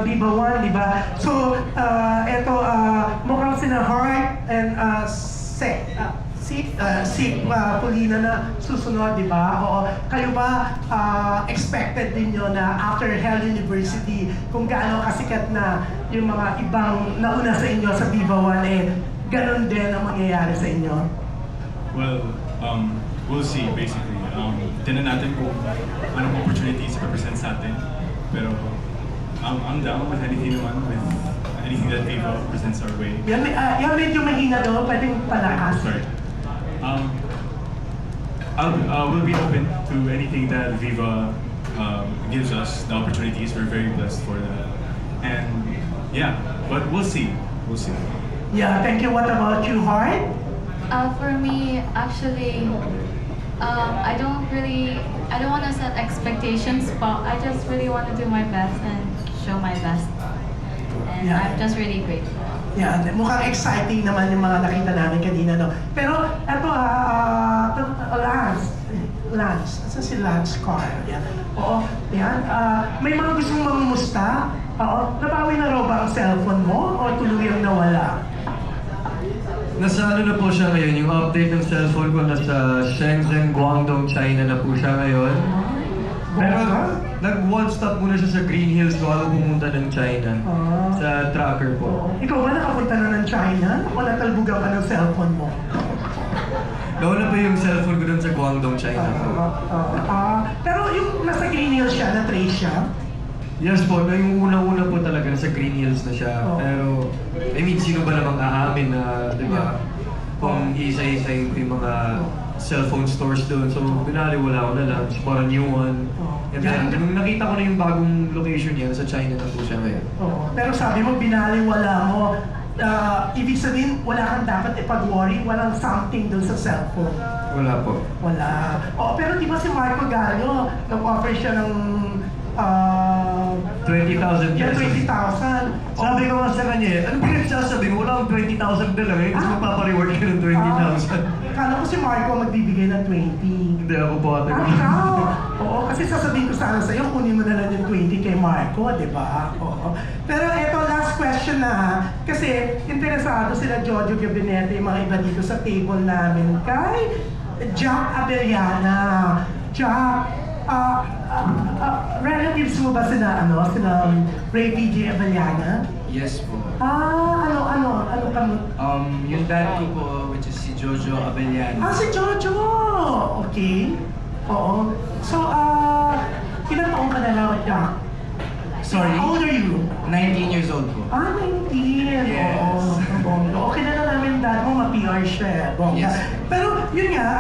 Viva One, di ba? So, eto, mukhang sina Heart and si Polina na susunod, di ba? Oo. Kayo ba expected din nyo na after Hell University, kung gaano kasikat na yung mga ibang nauna sa inyo sa Viva One, ganun din ang mangyayari sa inyo? Well, we'll see basically. Tinan natin kung anong opportunities represent sa atin. Pero I'm down with anything naman, with anything that Viva presents our way. Yan, medyo mahina daw, pwedeng palakas. Sorry. We'll be open to anything that Viva gives us, the opportunities. We're very blessed for that. And yeah, but we'll see. We'll see. Yeah, thank you. What about you, Heart? For me, actually, I don't want to set expectations, but I just really want to do my best and show my best. And Yeah. I'm just really grateful. Yeah, mukhang exciting naman yung mga nakita namin kanina, no? Pero, eto, Lance. Asan si Lance Carr? Yan. Oo, yan. May mga gustong mamumusta? Oo. Nabawi na raw ba ang cellphone mo? O tuluyang nawala? Nasa ano na po siya ngayon, yung update ng cellphone ko nasa Shenzhen, Guangdong, China na po siya ngayon. Pero nag-one stop muna siya sa Green Hills bago pumunta ng China. Sa tracker po. Ikaw ba nakapunta na ng China? O natalbugan ka ng cellphone mo? Nawala pa yung cellphone ko dun sa Guangdong, China po. Pero yung nasa Green Hills siya, na-trace siya? Yes po, yung unang-una po talaga nasa Green Hills na siya. Pero, I mean, sino ba namang aamin na, di ba? Kung isa-isa yung mga cellphone stores doon. So, binaliwala ko na lang. Just bought a new one. And then, nung nakita ko na yung bagong location niya, sa China na po siya ngayon. Pero sabi mo, binaliwala mo. Ibig sabihin, wala kang dapat ipag-worry, walang something doon sa cellphone. Wala po. Wala. Pero di ba si Marco Gallo, nag-offer siya ng 20,000 yeah, pesos. 20,000. Sabi ko nga sa kanya, ano pinagsasabi mo? Wala akong 20,000 na lang eh. Tapos magpapareward ka ng 20,000. Kala ko si Marco magbibigay ng 20. Hindi ako po ate. Ikaw? Oo, kasi sasabihin ko sana sa'yo, kunin mo na lang yung 20 kay Marco, di ba? Oo. Pero eto, last question na ha. Kasi interesado sila Jojo Gabinete, yung mga iba dito sa table namin. Kay Jack Abellana. Jack, relatives mo ba sila Ray PJ Abellana? Yes po. Ano kamo? Yung dad ko po, which is si Jojo Abellana. Si Jojo! Okay. Oo. So, ilang taong ka na raw, Jack? Sorry? How old are you? 19 years old po. 19. Yes. Oo. Bongga. Okay na namin dad mo, ma-PR siya. Bongga. Yes. Pero, yun nga,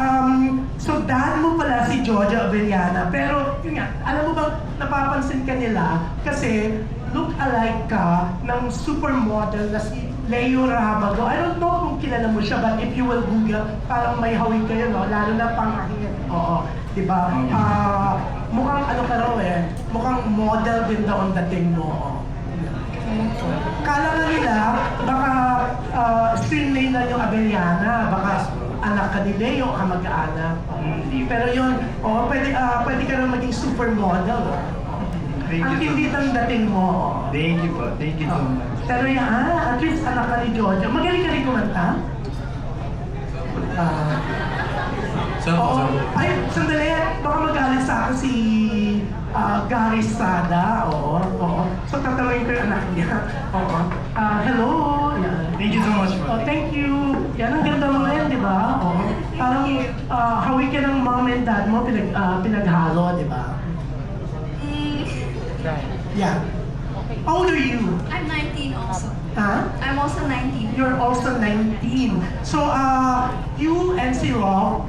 so dad mo pala si Jojo Abellana. Pero, yun nga, alam mo bang napapansin ka nila? Kasi, look-alike ka ng supermodel na si Leo Rabago. I don't know kung kilala mo siya, but if you will Google, parang may hawig kayo, no? Lalo na pangahit. Oo. Diba? Mukhang ano ka raw mukhang model din daw ang dating mo. Kala nga nila, baka screen name lang yung Abellana, baka anak ka ni Leo, kamag-anak. Pero yun, pwede ka rin maging supermodel. Thank Ang you so hindi much. ng dating mo. Thank you po. Thank you so much. Pero yan, at least anak ka ni Jojo. Magaling ka rin kumanta? Oo. Ay, sandali. Baka magalit sa akin si Gary Sada. Oo. So, tatanungin ko yung anak niya. Oo. Hello. Yan. Thank you so much po. Thank you. Yan, ang ganda mo rin, di ba? Oo. Parang hawig ka ng mom and dad mo, pinaghalo, di ba? Yeah. How old are you? I'm 19 also. I'm also 19. You're also 19. So, you and si Rob,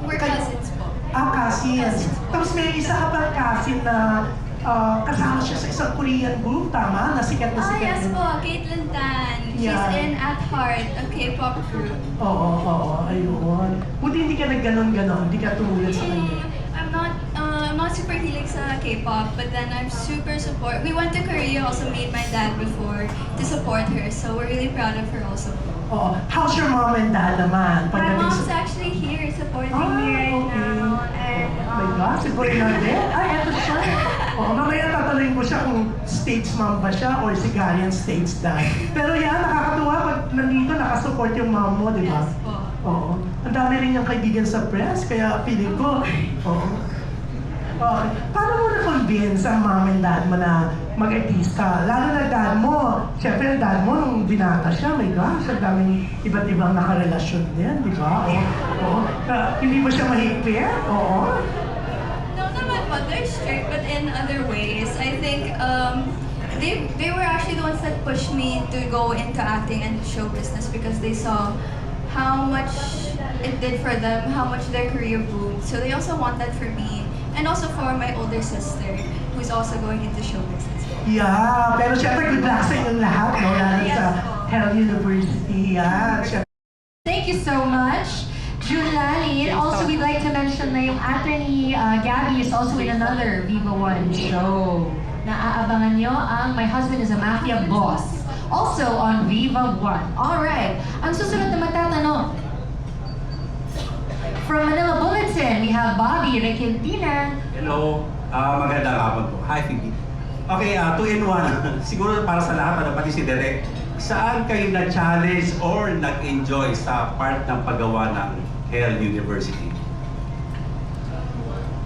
We're cousins po. Cousins. Tapos may isa ka pang cousin na kasama siya sa isang Korean group, tama? Sikat na sikat. Yes po, Caitlin Tan. She's Yeah. in At Heart, a K-pop group. Oo, ayun. Buti hindi ka nagganon-ganon, hindi ka tumulad sa kanya. I'm not not super hilig sa K-pop, but then I'm super support. We went to Korea, also meet my dad before to support her, so we're really proud of her also. Oh, how's your mom and dad naman? My Pagdating mom's sa... actually here supporting Ah, me right okay. now, and Oh my gosh, si Boy Nardel. Ay, eto siya. Oh, mamaya tatanungin ko siya kung States mom ba siya or si Galian States dad. Pero yan, nakakatuwa pag nandito nakasupport yung mom mo, di ba? yes po. Oo. Ang dami rin niyang kaibigan sa press, kaya feeling ko, oo. Okay. Paano mo na-convince ang mom and dad mo na mag-artista? Lalo na dad mo. Siyempre, ang dad mo, nung binata siya, my gosh, ang daming iba't ibang nakarelasyon din, di ba? Oo. Hindi mo siya mahigpit? Oo. No naman po, they're strict, but in other ways. I think they were actually the ones that pushed me to go into acting and show business because they saw how much it did for them, how much their career boomed. So they also want that for me, and also for my older sister, who's also going into show business. Yeah, pero syempre good luck sa inyong lahat, no? Lalo Yes, sa po. Hell University. Yan. Syempre, Thank you so much, Julani. And also, we'd like to mention na yung attorney Gabby is also in another Viva One show. Naaabangan nyo ang My Husband is a Mafia Boss. Also on Viva One. Alright, ang susunod na magtatanong. From Manila Bulletin, we have Bobby Requintina. Hello, magandang hapon po. Hi, Phoebe. Okay, 2-in-1. Siguro para sa lahat, pati si Derek, saan kayo na-challenge or nag-enjoy sa part ng paggawa ng Hell University?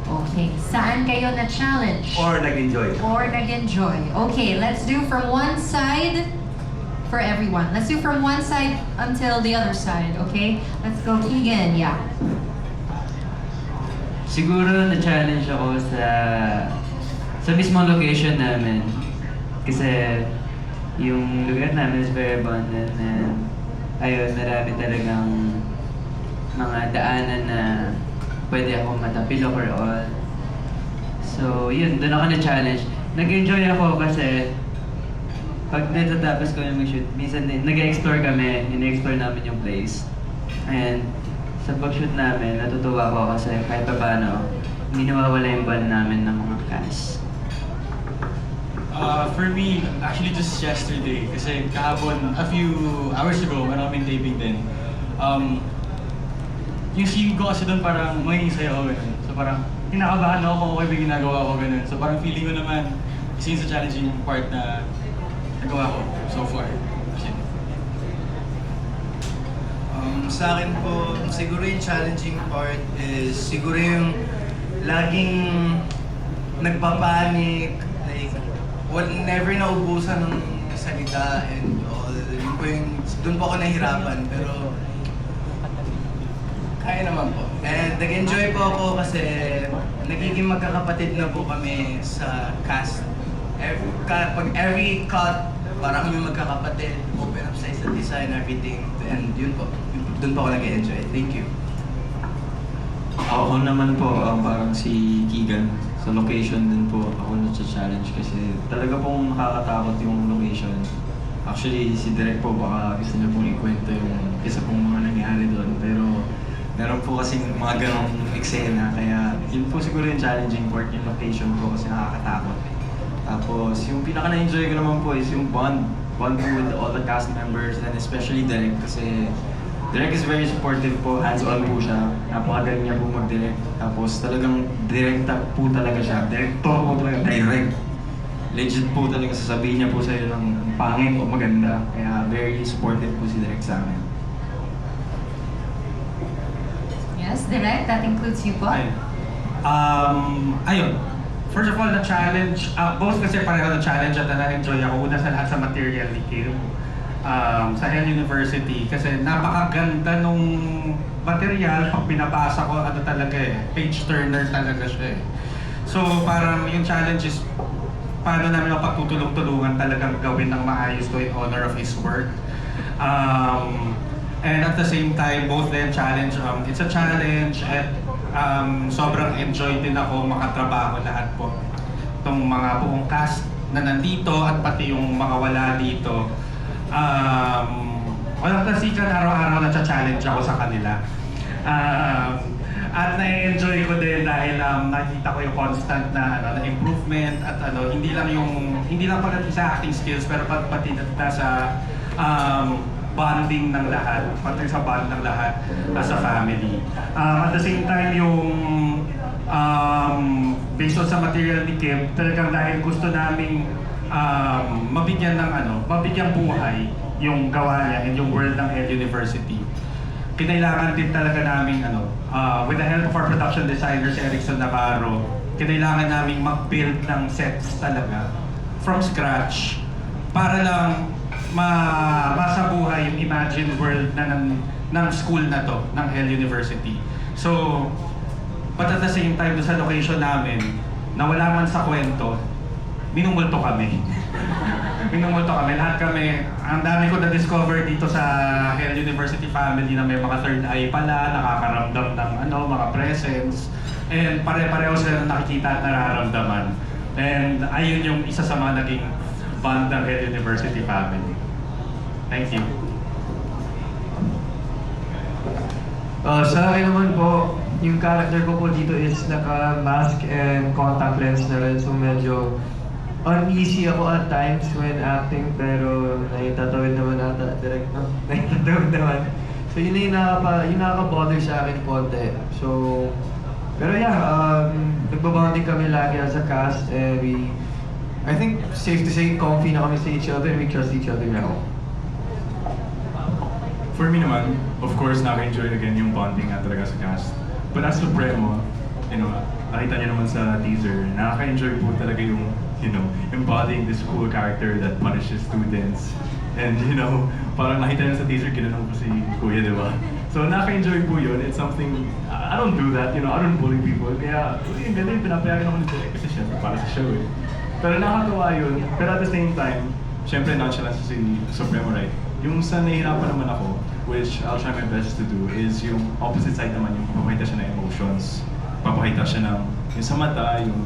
Okay, saan kayo na-challenge? Or nag-enjoy? Or nag-enjoy. Okay, let's do from one side for everyone. Let's do from one side until the other side, okay? Let's go, Keegan, yeah. Siguro na-challenge ako sa mismong location namin. Kasi yung lugar namin is very abundant and ayun, marami talagang mga daanan na pwede ako matapilok or all. So yun, doon ako na-challenge. Nag-enjoy ako kasi pag natatapos ko yung mag-shoot, minsan nag-explore kami, in-explore namin yung place. And sa pag-shoot namin, natutuwa ako kasi kahit pa paano, hindi nawawala yung bond namin ng mga cast. For me, actually just yesterday, kasi kahapon, a few hours ago, when kami taping din, yung scene ko kasi doon parang may sayo ako ganun. So parang kinakabahan ako kung okay ba yung ginagawa ko ganun. So parang feeling ko naman, isa yun sa challenging part na nagawa ko so far. Kasi, Sa akin po, siguro yung challenging part is siguro yung laging nagpapanik, like, never naubusan ng salita and all. Yun po yung, doon po ako nahirapan, pero kaya naman po. And nag-enjoy po ako kasi nagiging magkakapatid na po kami sa cast. Pag every cut, parang kami magkakapatid, open up sa isa't isa and everything. And yun po, doon po ako nag-enjoy. Thank you. Ako naman po, parang si Keegan, sa location din po ako na-challenge kasi talaga pong nakakatakot yung location. Actually, si Direk po baka gusto niya pong ikwento yung isa pong mga nangyari doon. Pero meron po kasing mga ganong eksena, kaya yun po siguro yung challenging part, yung location po kasi nakakatakot. Tapos yung pinaka na-enjoy ko naman po is yung bond po with all the cast members and especially Direk kasi Direk is very supportive po, hands-on po siya. Napakagaling niya po mag-direct. Tapos talagang direkta po talaga siya. Director po talaga, direct. Legit po talaga sasabihin niya po sa'yo ng pangit o maganda. Kaya very supportive po si Direk sa amin. Yes, direct. That includes you po. Ayun. First of all, na-challenge, both kasi pareho na-challenge at na-enjoy ako. Una sa lahat sa material ni Kim. Sa Hell University kasi napakaganda nung material. Pag binabasa ko, ano talaga page turner talaga siya So parang yung challenge is paano namin mapagtutulong-tulungan talagang gawin ng maayos to in honor of his work. And at the same time, both them challenge, it's a challenge at sobrang enjoy din ako makatrabaho lahat po. Itong mga buong cast na nandito at pati yung mga wala dito. Walang tasikan, araw-araw na challenge ako sa kanila. At na-enjoy ko din dahil nakita ko yung constant na improvement at hindi lang pagdating sa acting skills pero pati na sa bonding ng lahat, pati sa bond ng lahat as a family. At the same time yung based on sa material ni Kim, talagang dahil gusto naming mabigyan buhay yung gawa niya and yung world ng Hell University. Kinailangan din talaga namin with the help of our production designer si Erickson Navarro, kinailangan naming mag-build ng sets talaga from scratch para lang masabuhay yung imagined world ng school na to, ng Hell University. So, but at the same time, sa location namin, na wala man sa kwento, minumulto kami. Minumulto kami. Lahat kami, ang dami ko na-discover dito sa Hell University family na may mga third eye pala, nakakaramdam ng mga presence. And pare-pareho sila na nakikita at nararamdaman. And ayun yung isa sa mga naging bond ng Hell University family. Thank you. Sa akin naman po, yung character ko po dito is naka-mask and contact lens na rin. So medyo uneasy ako at times when acting, pero naitatawid naman ata direct, no? Naitatawid naman. So yun yung nakaka-bother sa akin konti. So, pero yeah, nagbabonding kami lagi as a cast and I think safe to say, comfy na kami sa each other and we trust each other now. For me naman, of course, naka-enjoy again yung bonding nga talaga sa cast. But as Supremo, nakita niyo naman sa teaser, nakaka-enjoy po talaga yung, embodying this cool character that punishes students. And, parang nakita niyo sa teaser, ginanong po si Kuya, di ba? So, nakaka-enjoy po yun. It's something, I don't do that, I don't bully people. Kaya, yung ganda yung pinapayagan ako ng direct kasi syempre para sa show eh. Pero nakakatawa yun. Pero at the same time, syempre nonchalant si Supremo, right? Yung sa nahihirapan naman ako, which I'll try my best to do, is yung opposite side naman, yung papakita siya ng emotions. Papakita siya ng, yung sa mata, yung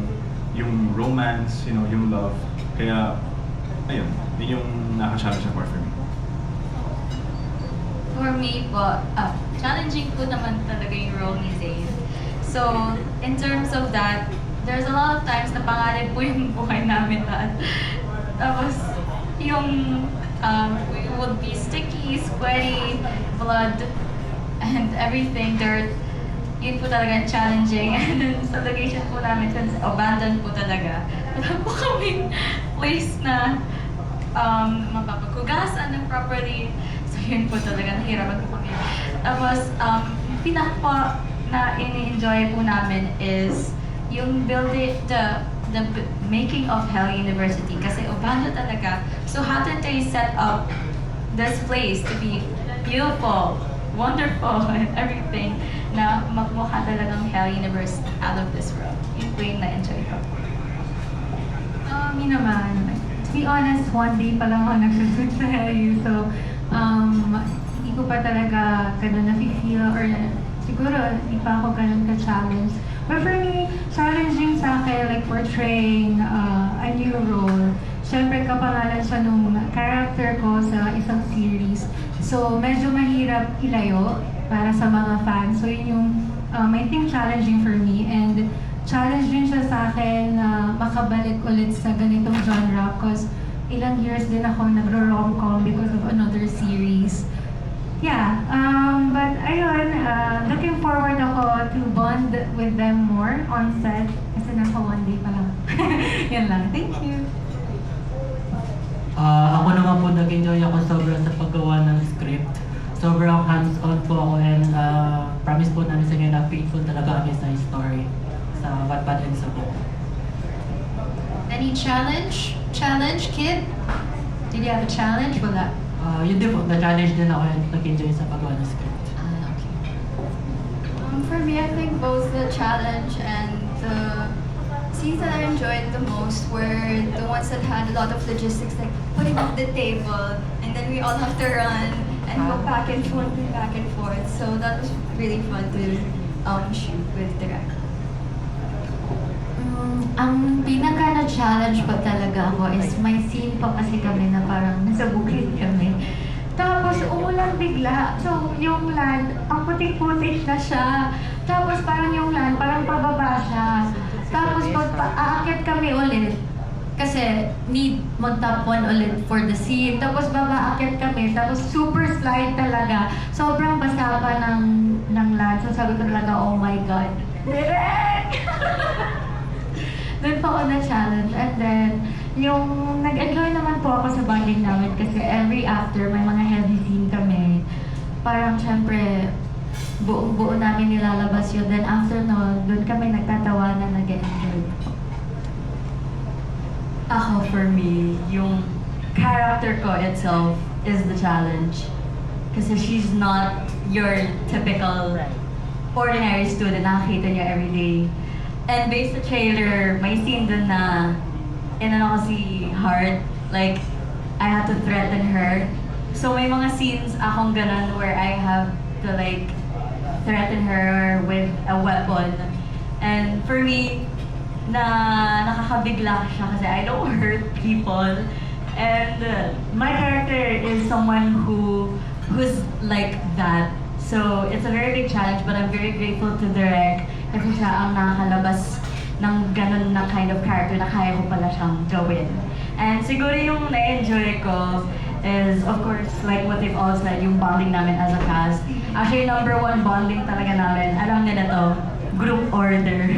romance, yung love. Kaya, ayun, yun yung nakaka-challenge na part for me. For me po, challenging po naman talaga yung role ni Zayn. So, in terms of that, there's a lot of times na pangarap po yung buhay namin lahat. Tapos, yung we would be sticky, sweaty, blood, and everything, dirt. Yun po talaga challenging. And then sa location po namin, since abandoned po talaga, wala po kaming place na mapapaghugasan ng properly. So yun po talaga, nahirapan po kami. Tapos, pinaka po na ini-enjoy po namin is yung the making of Hell University. Kasi abandoned talaga. So how did they set up this place to be beautiful, wonderful, and everything na magmukha talagang Hell University out of this world. Yun po yung na-enjoy ko. Me naman, to be honest, one day pa lang ako nagsushoot sa Hell. So, hindi ko pa talaga ganun na-feel or siguro hindi pa ako ganun ka-challenge. But for me, challenging sa akin, like portraying a new role. Siyempre, kapangalan siya nung character ko sa isang series. So, medyo mahirap ilayo para sa mga fans. So, yun yung, I think, challenging for me. And challenging siya sa akin na makabalik ulit sa ganitong genre. Because ilang years din ako nagro-rom-com because of another series. Yeah, but ayun, looking forward ako to bond with them more on set. Kasi nasa one day pa lang. Yan lang. Thank you. Ako naman po nag-enjoy ako sobrang sa paggawa ng script. Sobrang hands-on po ako and promise po namin sa inyo na faithful talaga kami sa story sa Wattpad and sa book. Any challenge? Challenge, kid? Did you have a challenge? Wala. Yun din po, na-challenge din ako and nag-enjoy sa paggawa ng script. Okay. For me, I think both the challenge and the scenes that I enjoyed the most were the ones that had a lot of logistics, like putting up the table, and then we all have to run and go back and forth and back and forth. So that was really fun to shoot with Direk. Ang pinaka na-challenge pa talaga ako is may scene pa kasi kami na parang nasa bukid kami. Tapos umulan bigla. So yung land, ang putik-putik na siya. Tapos parang yung land, parang pababa siya. Tapos pag aakyat kami ulit, kasi need mag-top 1 ulit for the scene. Tapos aakyat kami, tapos super slide talaga. Sobrang basa pa ng land. So sabi ko talaga, oh my God, Direk! Doon pa ako na-challenge. And then, yung nag-enjoy naman po ako sa bonding namin kasi every after may mga heavy scene kami, parang syempre, buong-buo namin nilalabas yun. Then after nun, doon kami nagtatawanan, nag-enjoy. Ako, for me, yung character ko itself is the challenge. Kasi she's not your typical ordinary student na nakikita niyo everyday. And based sa trailer, may scene dun na inano ko si Heart, like, I had to threaten her. So may mga scenes akong ganun where I have to like threaten her with a weapon. And for me, nakakabigla siya kasi I don't hurt people. And my character is someone who's like that. So it's a very big challenge, but I'm very grateful to Direk kasi siya ang nakakalabas ng ganun na kind of character na kaya ko pala siyang gawin. And siguro yung na-enjoy ko is, of course, like what they've all said, yung bonding namin as a cast. Actually, #1 bonding talaga namin, alam nila to, group order.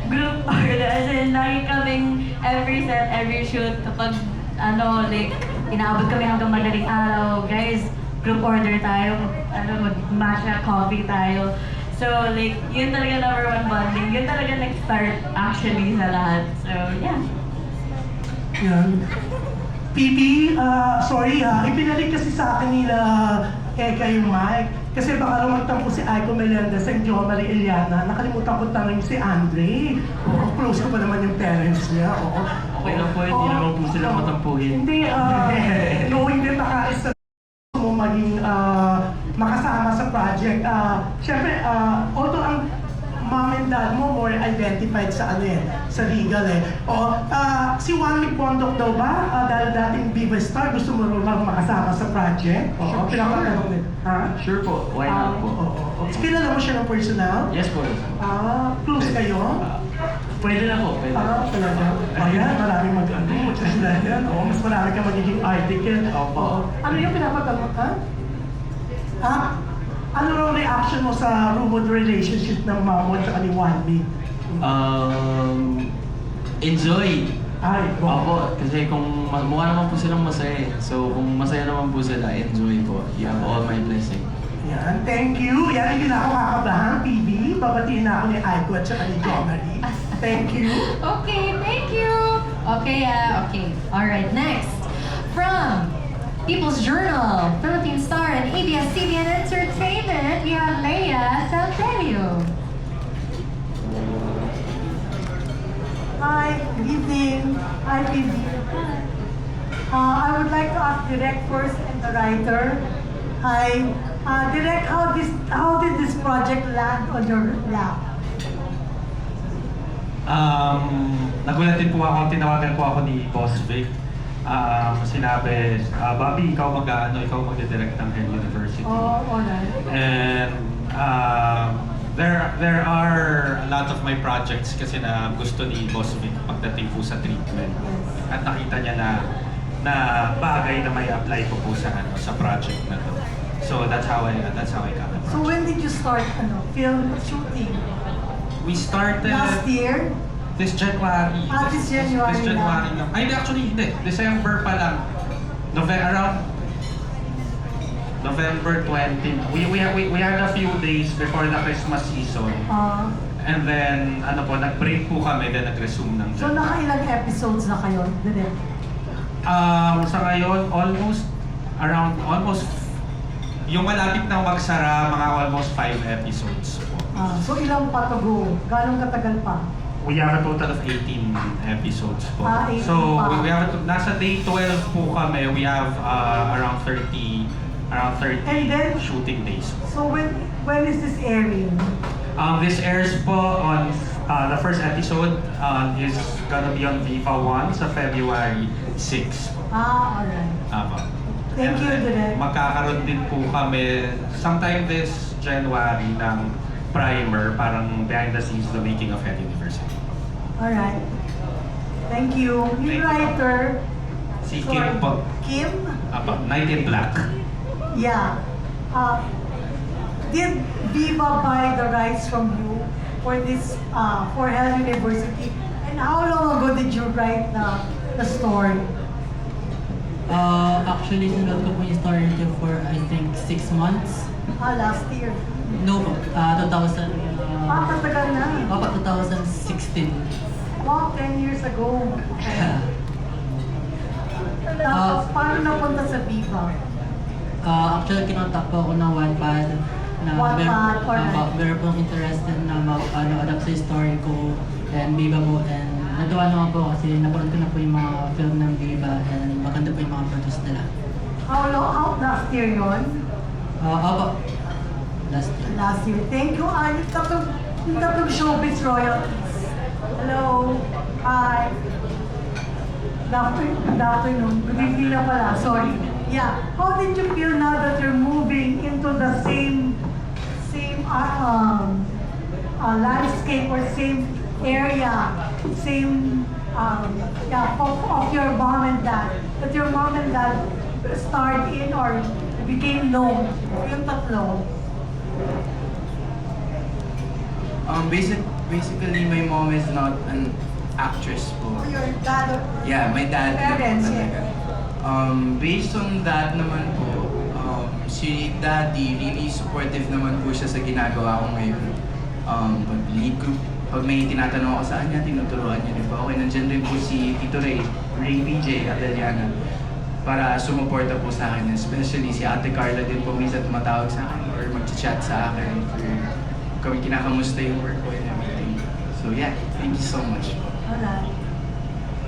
Group order, as in, lagi kaming every set, every shoot, kapag like, inaabot kami hanggang madaling araw, guys, group order tayo, mag-matcha coffee tayo. So, like, yun talaga #1 bonding. Yun talaga nag-start actually sa lahat. So, yeah. Yan. Pipi, sorry ibinalik kasi sa akin nila Eka yung mic. Kasi baka lumagtampo si Aiko Melendez and Jo Marie Eliana. Nakalimutan ko tanong si Andre. Oo, close ko pa naman yung parents niya. Oo. Okay lang po, hindi naman po sila matampuhin. Hindi, knowing din nakaisa mo maging makasama sa project. Siyempre, although ang mom and dad mo more identified sa sa legal O, si Juan Micpondok daw ba? Dahil dating Viva Star, gusto mo rin makasama sa project? Oo, pinapatanong din. Ha? Sure po, why not po? Oo. Kilala mo siya ng personal? Yes po. Close kayo? Pwede na po, pwede. Talaga. Ayan, maraming mag-ano. Yan. Oo, mas marami ka magiging article. Opo. Ano yung pinapatanong ka? Ano raw reaction mo sa rumored relationship ng mama mo at ni Wanmi? Enjoy. Ay, Opo, kasi kung mukha naman po silang masaya So kung masaya naman po sila, enjoy po. You have all my blessing. Yan, thank you. Yan, hindi na ako kakabahan, PB. Babatiin na ako ni Aiko at saka ni Jo Marie. Thank you. Okay, thank you. Okay, okay. All right, next. From People's Journal, Philippine Star, and ABS-CBN Entertainment, we have Leia Santelio. Hi, good evening. Hi, PB. I would like to ask Direk first and the writer. Hi, Direk, how did this project land on your lap? Nagulat din po ako, tinawagan po ako ni Boss Vic. Sinabi, Bobby, ikaw magdidirect ng Hell University. Oh, alright. And there are a lot of my projects kasi na gusto ni Boss Vic pagdating po sa treatment. At nakita niya na bagay na may apply ko po sa project na to. So that's how I got the project. So when did you start film shooting? We started Last year? this January. This January This January lang. lang. Ay, actually, hindi. December pa lang. Around November 20. We had a few days before the Christmas season. And then, nag-break po kami, then nag-resume ng So nakailang episodes na kayo, Direk? Sa ngayon, almost, yung malapit na magsara, mga almost 5 episodes po. So ilang pa to go? Ganong katagal pa? We have a total of 18 episodes po. 18 So, pa. we have nasa day 12 po kami, we have around 30 And then, shooting days. So when is this airing? This airs po on the first episode is gonna be on Viva 1 sa February 6. Alright. Thank you, Direk. Magkakaroon din po kami sometime this January ng primer, parang behind the scenes, the making of Head University. Alright. Thank you. Yung writer, Si Kim po. Kim? Apa, Night in Black. Yeah. Did Viva buy the rights from you for this, for Hell University? And how long ago did you write the story? Actually, sinunod ko po yung story niyo for, I think, 6 months. Last year. No po, 2000. Matagal na. Opo, 2016. Wow, 10 years ago. Tapos, paano napunta sa Viva? Actually, kinontak po ako ng Wattpad na Wattpad, alright. meron pong interested na adapt sa story ko and Viva po. And natuwa naman po kasi napanood ko na po yung mga film ng Viva and maganda po yung mga produce nila. How last year yun? Opo, last year. Last year. Thank you. Yung tatlong showbiz royalties. Hello. Hi. Good afternoon. Good evening na pala. Sorry. Yeah. How did you feel now that you're moving into the same landscape or same area, same of your mom and dad? That your mom and dad starred in or became known? Yung tatlo. Basically, my mom is not an actress po. Your dad. Yeah, my dad. Parents, talaga. Based on that naman po, si Daddy, really supportive naman po siya sa ginagawa ko ngayon. Pag may tinatanong ako sa kanya, tinuturuan niya rin po. Okay, nandiyan rin po si Tito Ray PJ Adeliana, para sumuporta po sa akin. Especially si Ate Carla din po minsan tumatawag sa akin or mag-chat sa akin for kami kinakamusta yung work ko and everything. So yeah, thank you so much. Alright.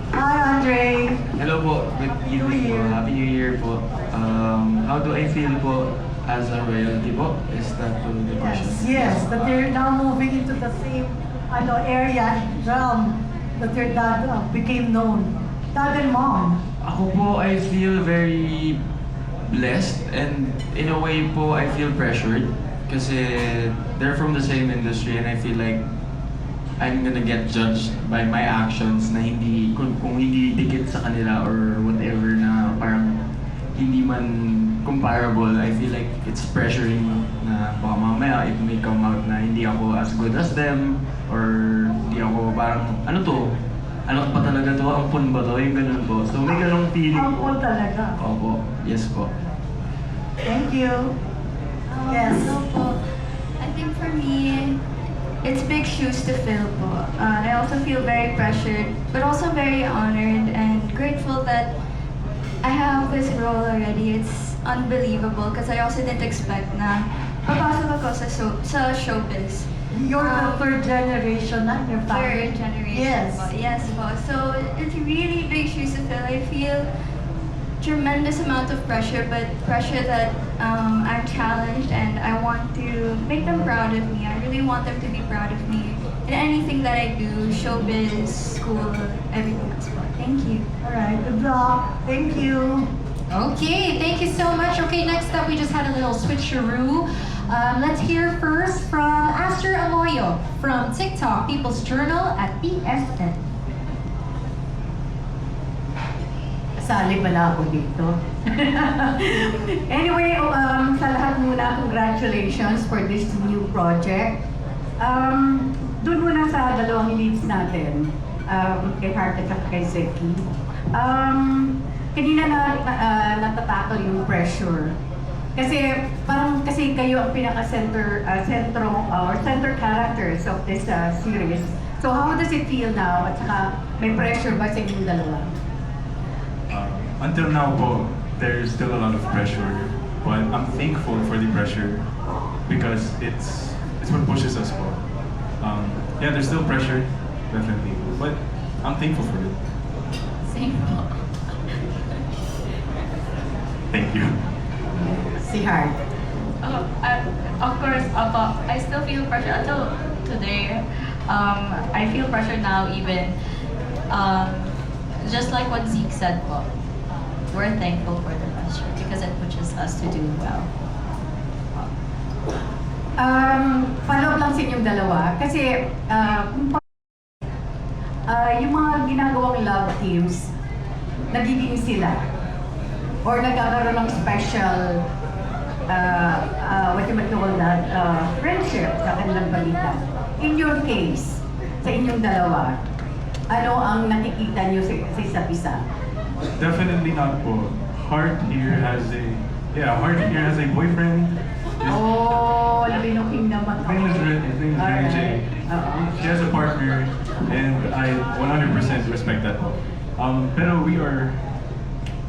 Hi, Andre. Hello po, good evening po. Happy New Year po. How do I feel po as a royalty po? Is that po the question? Yes, that they're now moving into the same area, realm that your dad became known. Dad and mom. Ako po, I feel very blessed and in a way po, I feel pressured kasi they're from the same industry and I feel like I'm gonna get judged by my actions na hindi, kung hindi dikit sa kanila or whatever na parang hindi man comparable. I feel like it's pressuring na baka mamaya it may come out na hindi ako as good as them or hindi ako parang ano to? Ano pa talaga to? Ampun ba to? Yung ganun po. So may ganung feeling po. Ampun talaga. Opo. Yes po. Thank you. Yes. I think for me, it's big shoes to fill po. I also feel very pressured, but also very honored and grateful that I have this role already. It's unbelievable because I also didn't expect na papasok ako sa showbiz. You're the third generation, not your family. Third generation Yes. po. Yes po. So it's really big shoes to fill. I feel tremendous amount of pressure, but pressure that I'm challenged and I want to make them proud of me. I really want them to be proud of me in anything that I do, showbiz, school, everything else. Thank you. All right, good luck. Thank you. Okay, thank you so much. Okay, next up, we just had a little switcheroo. Let's hear first from Aster Amoyo from TikTok, People's Journal at PSN. Sali pala ako dito. Anyway, sa lahat muna, congratulations for this new project. Doon muna sa dalawang leads natin, kay Hart at kay Zeki. Kanina natatakal yung pressure. Kasi kayo ang pinaka-center characters of this series. So how does it feel now? At saka may pressure ba sa inyong dalawa? Until now po, there's still a lot of pressure, but I'm thankful for the pressure because it's what pushes us po. Yeah, there's still pressure, definitely, but I'm thankful for it. Same po. Thank you. Si Hart. Of course, I still feel pressure until today. I feel pressure now even. Just like what Zeke said po. We're thankful for the pressure because it pushes us to do well. Follow up lang sa inyong dalawa. Kasi, yung mga ginagawang love teams, nagiging sila. Or nagkakaroon ng special, what you might call that, friendship sa kanilang balikan. In your case, sa inyong dalawa, ano ang nakikita nyo sa isa't isa? Definitely not po. Heart here has a boyfriend. Oh, labinong naman His name is Ray J. She has a partner, and I 100% respect that. Pero we're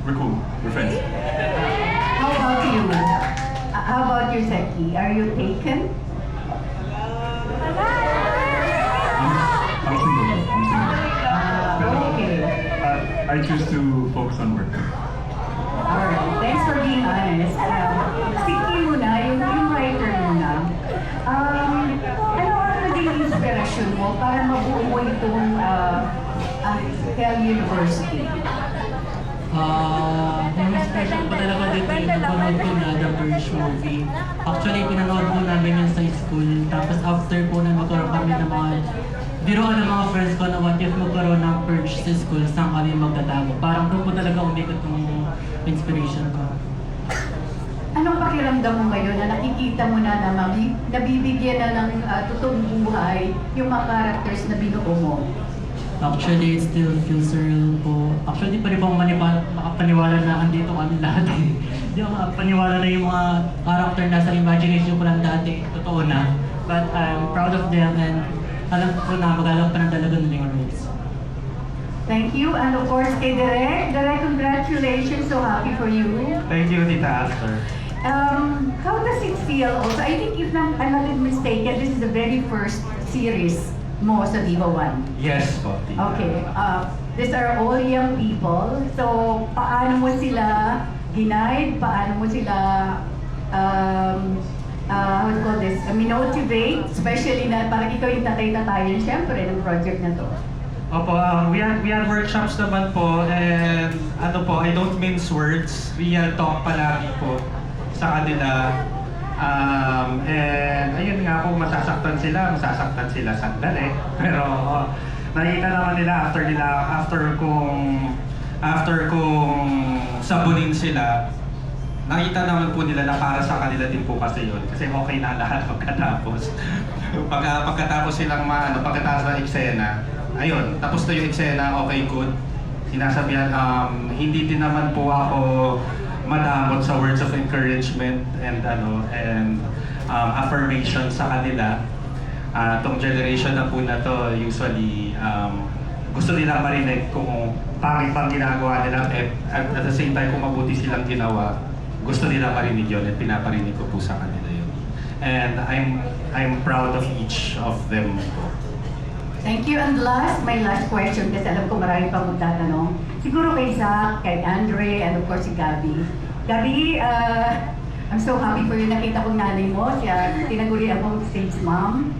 cool. We're friends. How about you? How about you, Seki? Are you taken? I'm single. Okay. I choose to focus on work. Alright. Thanks for being honest. Seki muna, yung writer muna. Ano ang naging inspirasyon mo para mabuo mo itong Hell University? Yung special pa talaga dito yung napanood ko na The Purge movie. Actually, pinanood po namin yun sa school. Tapos after po na magkaroon kami ng mga biroan ng mga friends ko na what if magkaroon ng purge sa school, saan kami magtatago. Parang doon po talaga umikot yung inspiration ko. Anong pakiramdam mo ngayon na nakikita mo na nabibigyan na ng totoong buhay yung mga characters na binuo mo? Actually, it still feels surreal po. Actually, di pa rin po makapaniwala na andito kami lahat. Hindi ako makapaniwala na yung mga character na sa imagination ko lang dati, totoo na. But I'm proud of them and alam ko na magalang pa ng talaga ng yung roles. Thank you. And of course, kay Direk. Direk, congratulations. So happy for you. Thank you, Tita Astor. How does it feel also? I think if I'm not mistaken, this is the very first series mo sa Viva One. Yes po, Tita. Okay. These are all young people. So, paano mo sila ginide? Paano mo sila, how do you call this? Motivate? Especially na parang ikaw yung tatay-tatayan, syempre, ng project na to. Opo, we had workshops naman po, and ano po, I don't mince words. Real talk palagi po sa kanila. And ayun nga po, masasaktan sila sandali. Pero nakita naman nila after kung sabunin sila, nakita naman po nila na para sa kanila din po kasi yun. Kasi okay na lahat pagkatapos. Pagkatapos silang pagkatapos ng eksena, ayun, tapos na yung eksena, okay, good. Sinasabihan, hindi din naman po ako madamot sa words of encouragement and affirmation sa kanila. Tong generation na po na to, usually gusto nilang marinig kung pangit pang ginagawa nila at the same time kung mabuti silang ginawa, gusto nila marinig yun at pinaparinig ko po sa kanila yun. And I'm proud of each of them po. Thank you. And my last question, kasi alam ko marami pa magtatanong. Siguro kay Zach, kay Andre, and of course si Gabby. Gabby, I'm so happy for you. Nakita kong nanay mo, siya tinaguri akong stage mom.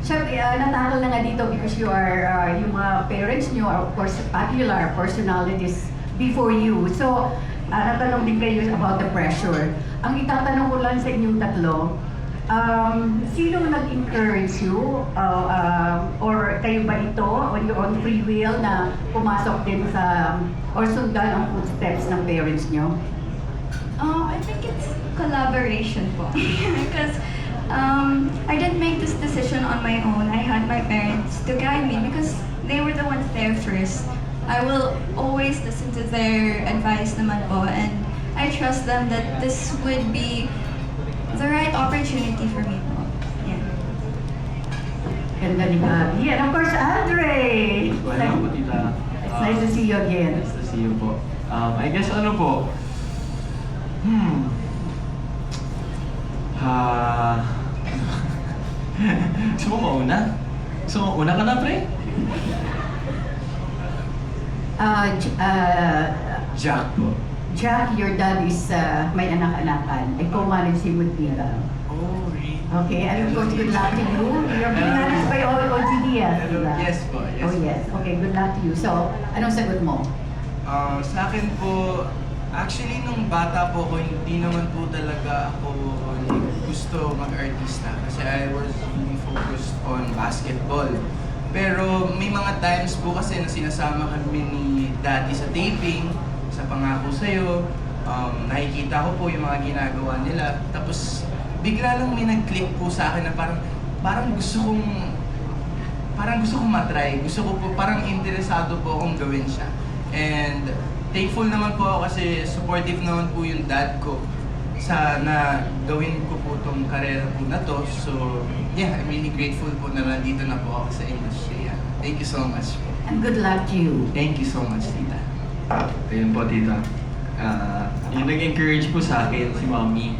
Siyempre, natakal na nga dito because you are, yung mga parents nyo are of course popular personalities before you. So, natanong din kayo about the pressure. Ang itatanong ko lang sa inyong tatlo, sino nag-encourage you? Or kayo ba ito on your own free will na pumasok din sa or sundan ang footsteps ng parents nyo? I think it's collaboration po. Because I didn't make this decision on my own. I had my parents to guide me because they were the ones there first. I will always listen to their advice naman po, and I trust them that this would be the right opportunity for me po. Yeah. Ganda ni Gabby. And of course, Andre! Hello po, Tita. It's nice to see you again. Nice to see you po. I guess ano po, gusto mo mauna? Gusto mo una ka na, pre? Jack po. Jack, your dad is may anak-anakan. I co-manage him with Viva. Oh, really? Okay, and of course, good luck to you. You're being managed by OGDS, diba? Yes po, yes. Oh, yes. Okay, good luck to you. So, anong sagot mo? Sa akin po, actually nung bata po ko, hindi naman po talaga ako gusto mag-artista kasi I was really focused on basketball. Pero may mga times po kasi na sinasama kami ni Daddy sa taping, sa Pangako Sa'yo, nakikita ko po yung mga ginagawa nila. Tapos bigla lang may nag-click po sa akin na parang gusto kong matry. Gusto ko po, parang interesado po akong gawin siya. And thankful naman po ako kasi supportive naman po yung dad ko sa na gawin ko po tong karera po na to. So, yeah, I'm really grateful po na nandito na po ako sa industry. Yeah. Thank you so much po. And good luck to you. Thank you so much, tita. Ayun po, tita. Yung nag-encourage po sa akin, si Mommy.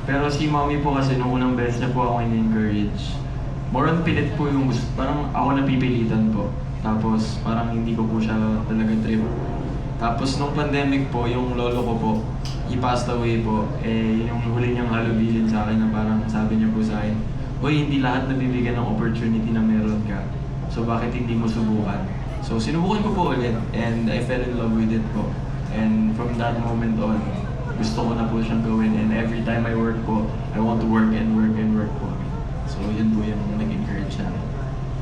Pero si Mommy po kasi nung unang beses na po ako in-encourage, more on pilit po yung gusto. Parang ako napipilitan po. Tapos parang hindi ko po siya talaga trip. Tapos nung pandemic po, yung lolo ko po, he passed away po. Yung huli niyang halubilin sa akin na parang sabi niya po sa akin, "Uy, hindi lahat nabibigyan ng opportunity na meron ka. So bakit hindi mo subukan?" So sinubukan ko po ulit and I fell in love with it po. And from that moment on, gusto ko na po siyang gawin. And every time I work po, I want to work and work and work po. So yun po yung nag-encourage siya.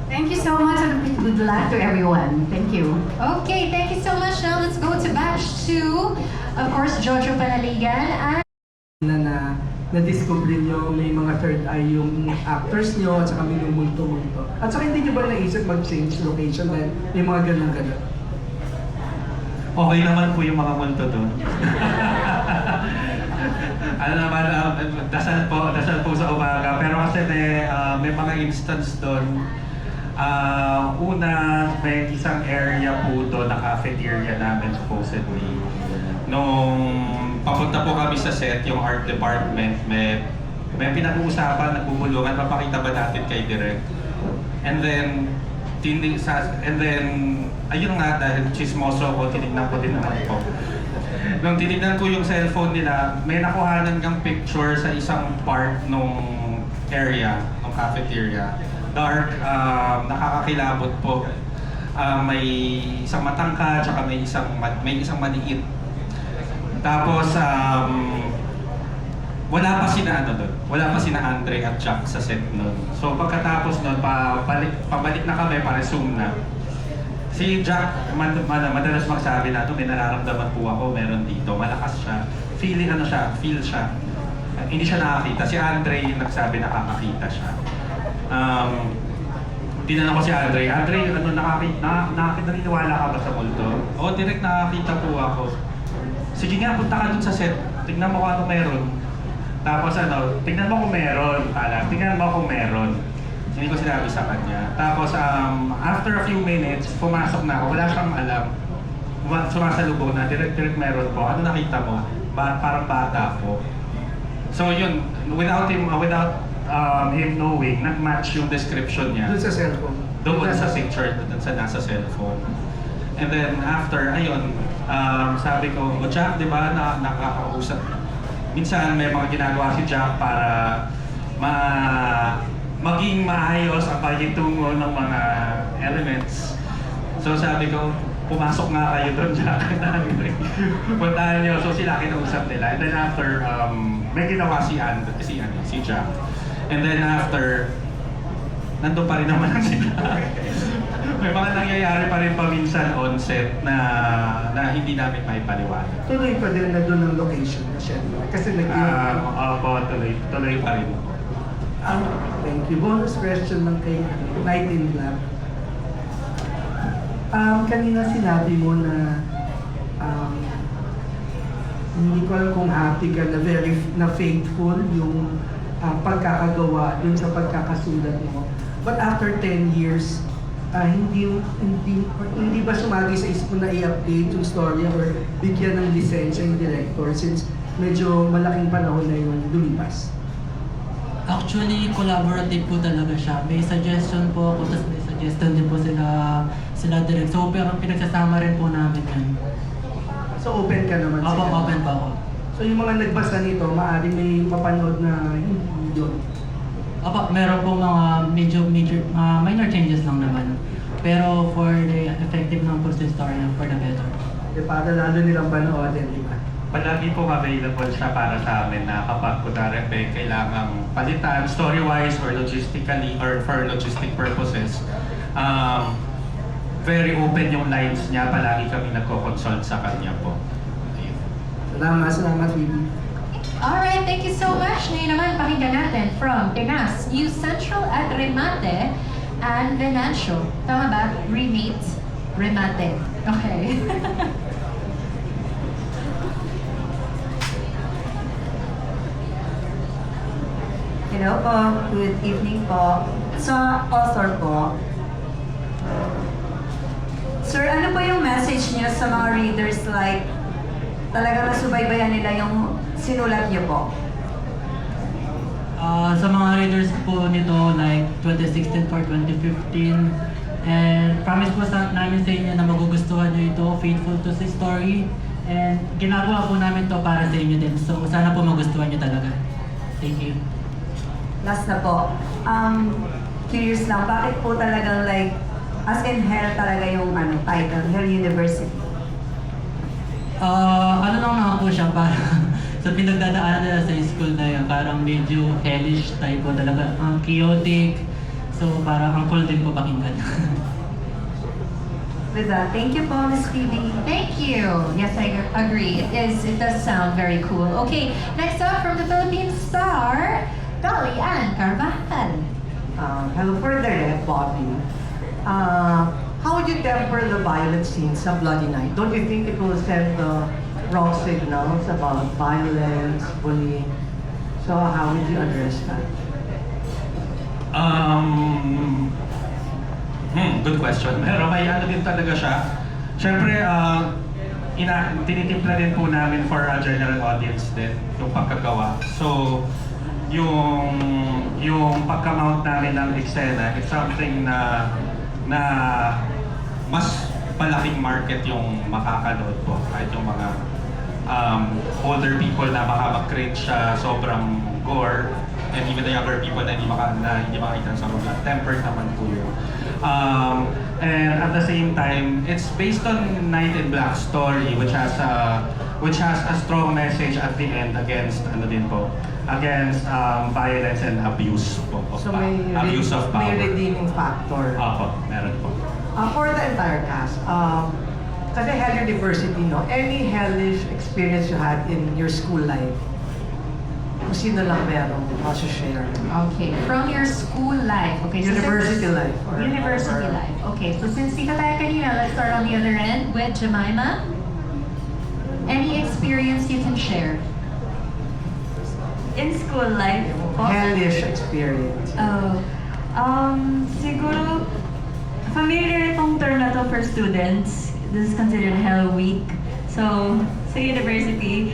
Thank you so much and good luck to everyone. Thank you. Okay, thank you so much. Now let's go to batch 2. Of course, Jojo Panaligan and na-discover nyo, may mga third eye yung actors nyo at saka may multo-multo. At saka hindi nyo ba naisip mag-change location dahil may mga ganun-ganun? Okay naman po yung mga multo doon. Ano naman, dasal po sa umaga. Pero kasi may mga instance doon. Una, may isang area po doon na cafeteria namin supposedly. Nung papunta po kami sa set, yung art department, may pinag-uusapan, nagbubulungan, mapakita ba natin kay Direk? And then, ayun nga, dahil chismoso ko, tinignan ko din naman po. Nung tinignan ko yung cellphone nila, may nakuhanan kang picture sa isang part nung area, ng cafeteria. Dark, nakakakilabot po. May isang matangka, tsaka may isang maliit. Tapos, wala pa sina Andre at Jack sa set nun. So pagkatapos nun, pabalik na kami, pa-resume na. Si Jack, madalas magsabi na, may nararamdaman po ako, meron dito, malakas siya. Feel siya. Hindi siya nakakita. Si Andre yung nagsabi nakakakita siya. Tinanong ko si Andre, naniniwala ka ba sa multo? Oo, direct nakakita po ako. Sige nga, punta ka dun sa set, tignan mo kung ano meron. Tapos tignan mo kung meron, tignan mo kung meron. Hindi ko sinabi sa kanya. Tapos after a few minutes, pumasok na ako, wala siyang alam. Sumasalubong na, direct meron po. Ano nakita mo? Parang bata po. So yun, without him knowing, nag-match yung description niya. Doon sa cellphone? Doon sa picture, doon sa nasa cellphone. And then after, ayun, sabi ko, Jack, di ba, nakakausap. Minsan may mga ginagawa si Jack para maging maayos ang pagitungo ng mga elements. So sabi ko, pumasok nga kayo doon, Jack. Puntahan niyo. So sila kinausap nila. And then after, may ginawa si Jack. And then after, nandun pa rin naman sila. May mga nangyayari pa rin paminsan on set na hindi namin may paliwanag. Tuloy pa din na doon ang location na syempre. Kasi tuloy pa rin. Thank you. Bonus question lang kay Night in Black. Kanina sinabi mo na hindi ko alam kung happy ka na faithful yung pagkakagawa dun sa pagkakasulat mo. But after 10 years, hindi ba sumagi sa isip mo na i-update yung story or bigyan ng lisensya yung director since medyo malaking panahon na yung lumipas? Actually, collaborative po talaga siya. May suggestion po ako, tapos may suggestion din po sila direct. So, pero pinagsasama rin po namin yan. So, open ka naman Opo, open pa ako. So, yung mga nagbasa nito, maaaring may mapanood na hindi yun. Opo, meron po mga minor changes lang naman. Pero for the effective ng post story, for the better. Para lalo nilang panoodin, di ba? palagi pong available siya para sa amin na kapag kunwari kailangang palitan story-wise or logistically or for logistic purposes. Very open yung lines niya, palagi kami nagko-consult sa kanya po. Ayun. Salamat, Phoebe. Alright, thank you so much. Ngayon naman, pakinggan natin from Pinas, News Central at Remate and Venancio. Tama ba? Remate? Remate. Okay. Hello po, good evening po. Sa author po, Sir, ano po yung message niyo sa mga readers like talaga nasubaybayan nila yung sinulat niyo po? Sa mga readers po nito, like 2016 for 2015, and promise po namin sa inyo na magugustuhan nyo ito, faithful to the story, and ginagawa po namin to para sa inyo din. So sana po magustuhan nyo talaga. Thank you. Last na po, curious lang, bakit po talagang like as in Hell talaga yung title, Hell University? Ano lang naman po siya, para sa pinagdadaanan nila sa school na yun, parang medyo hellish type po talaga, chaotic, so parang ang cool din po pakinggan. With that, thank you po, Miss Phoebe. Thank you. Yes, I agree. It does sound very cool. Okay, next up from the Philippine Star, Dolly Ann Carvajal. Hello for the Red Bobby. How would you temper the violent scenes sa Bloody Night? Don't you think it will send the wrong signals about violence, bullying? So how would you address that? Good question. Pero may din talaga siya. Siyempre, tinitimpla din po namin for a general audience din, yung pagkagawa. So, yung pagka-mount namin ng eksena, it's something na mas malaking market yung makakanood po. Kahit yung mga older people na makaka-create siya sobrang gore, and even the younger people na hindi makikita sa mga tempered naman po yun. And at the same time, it's based on Night in Black story, which has a strong message at the end against against violence and abuse po. So may Abuse of power. May redeeming factor. Opo, meron po. For the entire cast, kasi Hell University, no? Any hellish experience you had in your school life? Kung sino lang meron, share. Okay, from your school life. Okay, so University life. University life. Okay, so since dito tayo kanina, let's start on the other end with Jemima. Any experience you can share? In school life po? Hellish experience. Siguro, familiar itong term na to for students. This is considered Hell Week. So, sa university,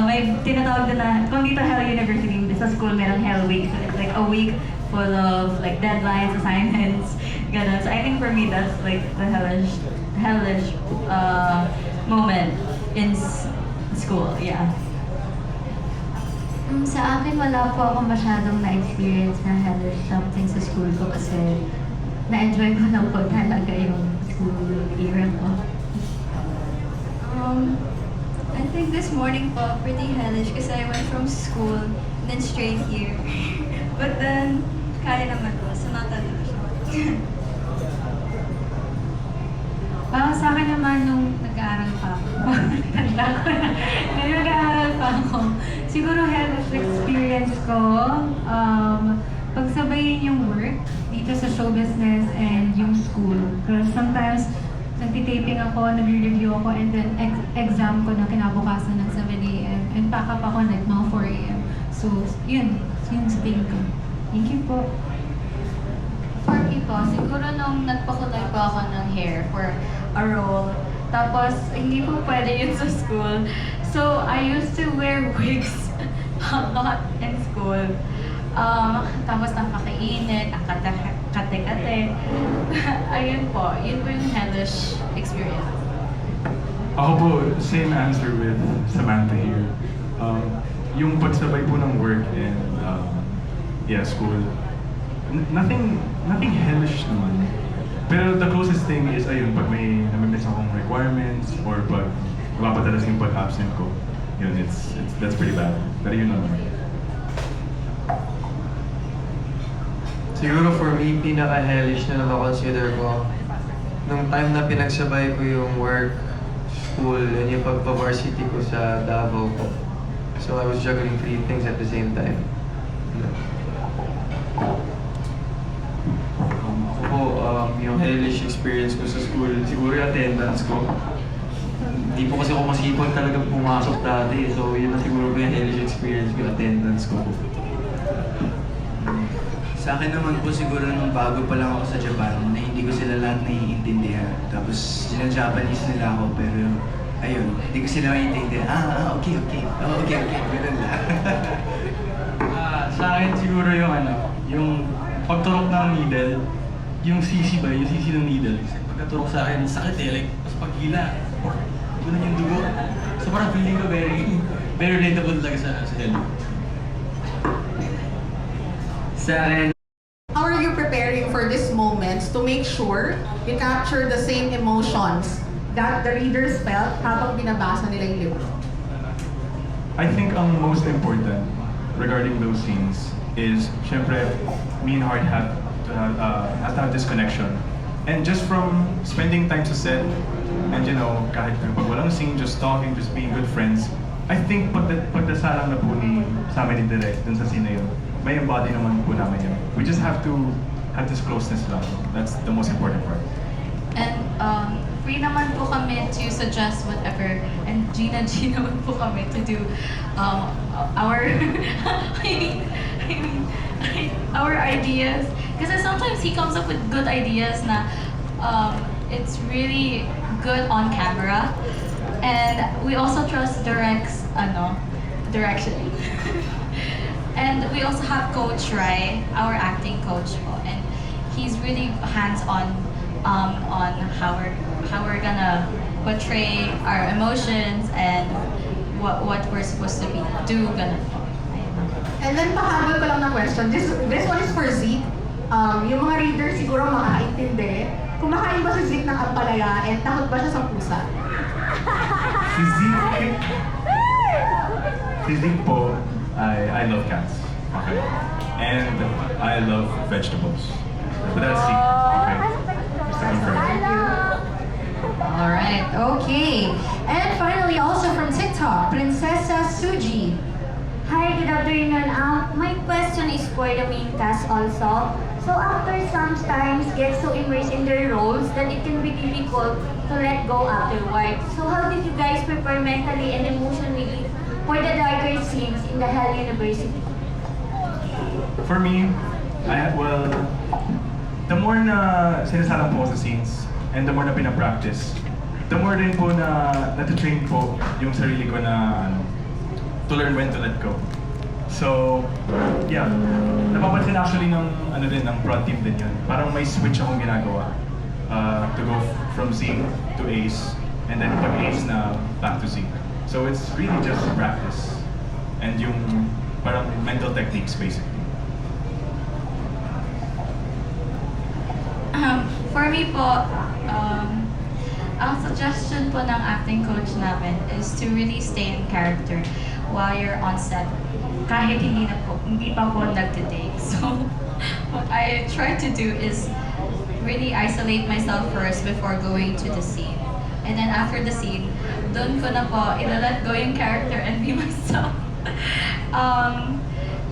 may tinatawag din na, kung dito Hell University, sa school merong Hell Week. So, it's like a week full of like deadlines, assignments, ganun. So, I think for me, that's like the hellish moment in school, yeah. Sa akin, wala po ako masyadong na-experience na hellish something sa school ko kasi na-enjoy ko lang po talaga yung school year ko. I think this morning po, pretty hellish kasi I went from school and then straight here. But then, kaya naman po, sumata na siya. Sa akin naman nung nag-aaral pa ako. Nag-aaral pa ako. Siguro hellish experience ko, pagsabayin yung work dito sa show business and yung school. Because sometimes, nagtitaping ako, nag-review ako, and then exam ko na kinabukasan ng 7 a.m. And pack up ako like mga 4 a.m. So, yun sa tingin ko. Thank you po. For me po, siguro nung nagpakulay po ako ng hair for a role, tapos hindi po pwede yun sa school. So, I used to wear wigs a lot in school. Tapos napakainit, kate-kate. Ayun po, yun po yung hellish experience. Ako po, same answer with Samantha here. Yung pagsabay po ng work and school, nothing hellish naman. Pero the closest thing is, ayun, pag may namimiss akong requirements or pag mapadalas yung pag-absent ko, yun, that's pretty bad. Pero yun lang. Siguro for me, pinaka-hellish na consider ko, nung time na pinagsabay ko yung work, school, and yung pagpa-varsity ko sa Davao ko. So I was juggling 3 things at the same time. Ako po, yung hellish experience ko sa school, siguro yung attendance ko. Hindi po kasi ako masipag talaga pumasok dati. So yun na siguro yung hellish experience ko, yung attendance ko po. Sa akin naman po siguro nung bago pa lang ako sa Japan na hindi ko sila lahat naiintindihan. Tapos Japanese nila ako pero ayun, hindi ko sila naiintindihan. Okay. Ganun lang. Sa akin siguro yung pagturok ng needle, yung sisi ng needle. Pagkaturok sa akin, sakit like, mas paghila. Ganun yung dugo. So parang feeling ko very relatable talaga sa Hello. Sa akin, How are you preparing for these moments to make sure you capture the same emotions that the readers felt habang binabasa nila yung libro? I think ang most important regarding those scenes is, syempre, me and Heart have to have this connection. And just from spending time sa set, and kahit pag walang scene, just talking, just being good friends, I think pagdasalang na po sa amin ni Direk dun sa scene na yun, may embody naman po namin yun. We just have to have this closeness lang. That's the most important part. And free naman po kami to suggest whatever. And Gina naman po kami to do our our ideas. Kasi sometimes he comes up with good ideas na it's really good on camera. And we also trust Derek's direction. And we also have Coach Rai, our acting coach po, and he's really hands-on on how we're gonna portray our emotions and what we're supposed to do. Ganun po. And then pahabol ko lang na question. This one is for Zeke. Yung mga readers siguro makakaintindi. Kumakain ba si Zeke ng ampalaya and takot ba siya sa pusa? Si Zeke po, I love cats. Okay. And I love vegetables. But that's Zeke. Okay. Just to confirm. Alright, okay. And finally, also from TikTok, Princesa Suji. Hi, good afternoon. My question is for the main cast also. So actors sometimes get so immersed in their roles that it can be difficult to let go afterwards. So how did you guys prepare mentally and emotionally for the darker scenes in the Hell University? For me, the more na sinasalang po sa scenes and the more na pinapractice, the more din po na natitrain po yung sarili ko na to learn when to let go. So, yeah, napapansin actually ng prod team din yun. Parang may switch akong ginagawa to go from Z to Ace, and then pag Ace na back to Z. So it's really just practice and yung parang mental techniques basically. For me po, ang suggestion po ng acting coach namin is to really stay in character while you're on set. Kahit hindi pa po nagtitake. So, what I try to do is really isolate myself first before going to the scene. And then after the scene, doon ko na po ilalet go yung character and be myself.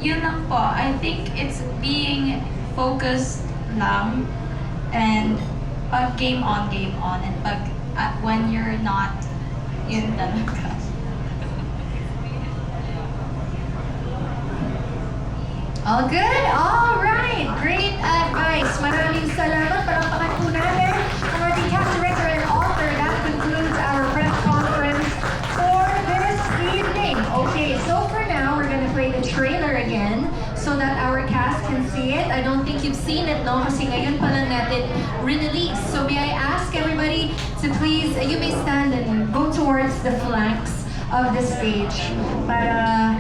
Yun lang po. I think it's being focused lang and pag game on, and pag when you're not, yun talaga. All good? All right. Great advice. Maraming salamat. Palakpakan po natin ang ating cast director and author. That concludes our press conference for this evening. Okay, so for now, we're gonna play the trailer again so that our cast can see it. I don't think you've seen it, no? Kasi ngayon pa lang natin re-release. So may I ask everybody to please, you may stand and go towards the flanks of the stage para